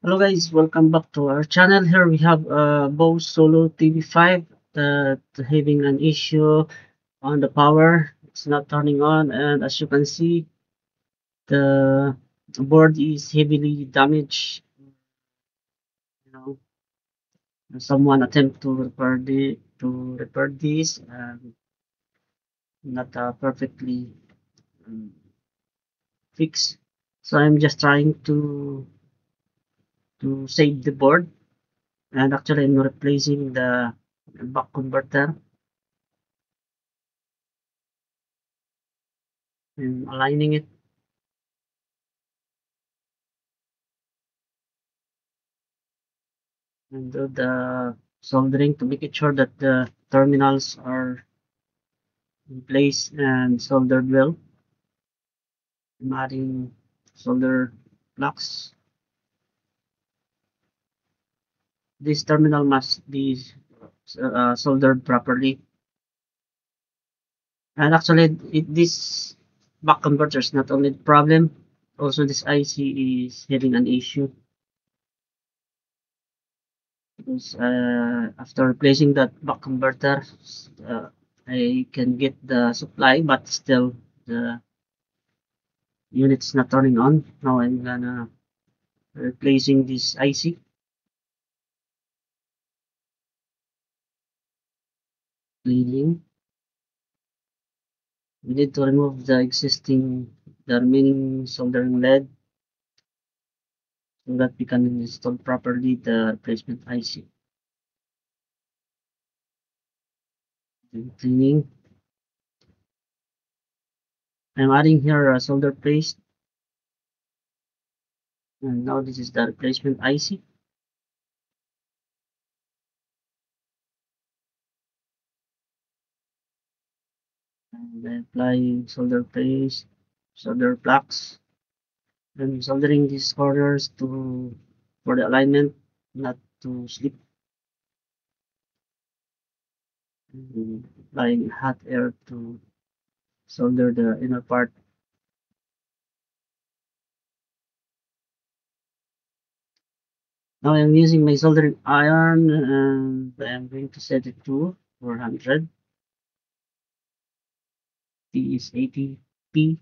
Hello guys, welcome back to our channel. Here we have Bose Solo TV5 that having an issue on the power. It's not turning on, and as you can see, the board is heavily damaged. You know, someone attempt to repair this, not perfectly um, fixed. So I'm just trying to save the board, and actually I'm replacing the buck converter and aligning it, and do the soldering to make it sure that the terminals are in place and soldered well. I'm adding solder blocks. This terminal must be soldered properly. And actually, this buck converter is not only the problem, also this IC is having an issue. Because after replacing that buck converter, uh, I can get the supply, but still the unit's not turning on. Now I'm gonna replacing this IC. Cleaning. We need to remove the remaining soldering lead so that we can install properly the replacement IC. Then cleaning. I'm adding here a solder paste, and now this is the replacement IC. And I apply solder paste, solder blocks, and soldering these corners to for the alignment not to slip. And applying hot air to solder the inner part. Now I'm using my soldering iron, and I'm going to set it to 400. T is 80p.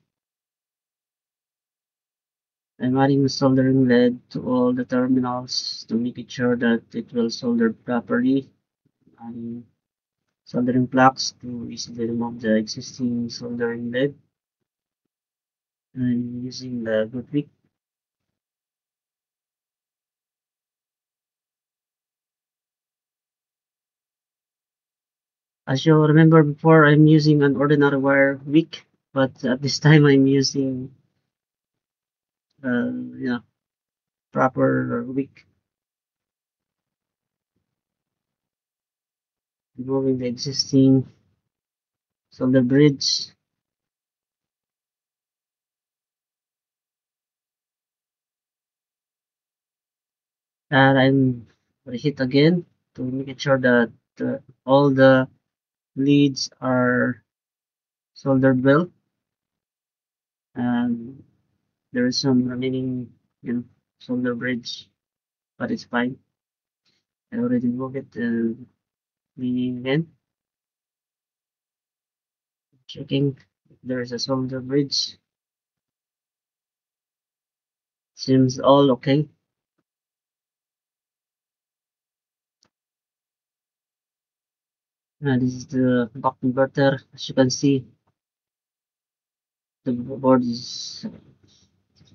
I'm adding soldering lead to all the terminals to make it sure that it will solder properly. I'm soldering blocks to easily remove the existing soldering lead. I'm using the good wick. As you remember before, I'm using an ordinary wire wick, but at this time I'm using yeah, proper wick, removing the existing solder bridge. And I'm reheat again to make sure that all the leads are soldered well, and there is some remaining, solder bridge, but it's fine. I already moved it and cleaning again, checking if there is a solder bridge. Seems all okay. This is the buck converter. As you can see, the board is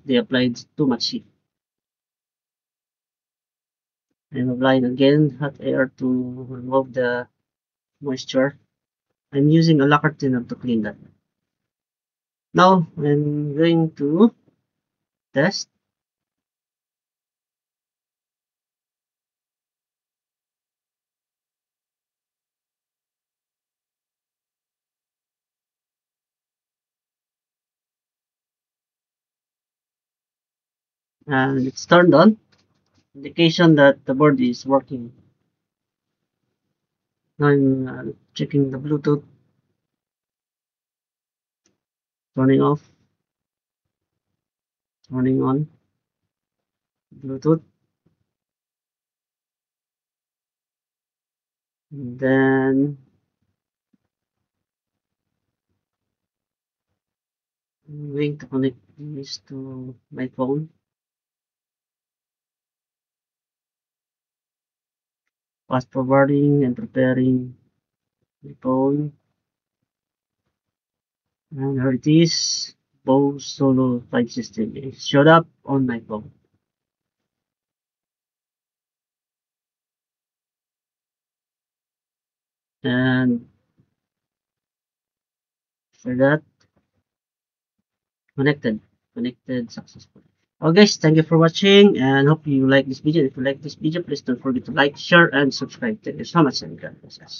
they applied too much heat. I'm applying again hot air to remove the moisture. I'm using a lacquer thinner to clean that. Now I'm going to test, and it's turned on, indication that the board is working. Now I'm checking the Bluetooth, turning off, turning on Bluetooth. And then I'm going to connect this to my phone. Fast forwarding and preparing my phone. And here it is. Bose Solo 5 system. It showed up on my phone. And for that, connected. Connected successfully. Well guys, thank you for watching and hope you like this video. If you like this video, please don't forget to like, share, and subscribe. Thank you so much and God bless us.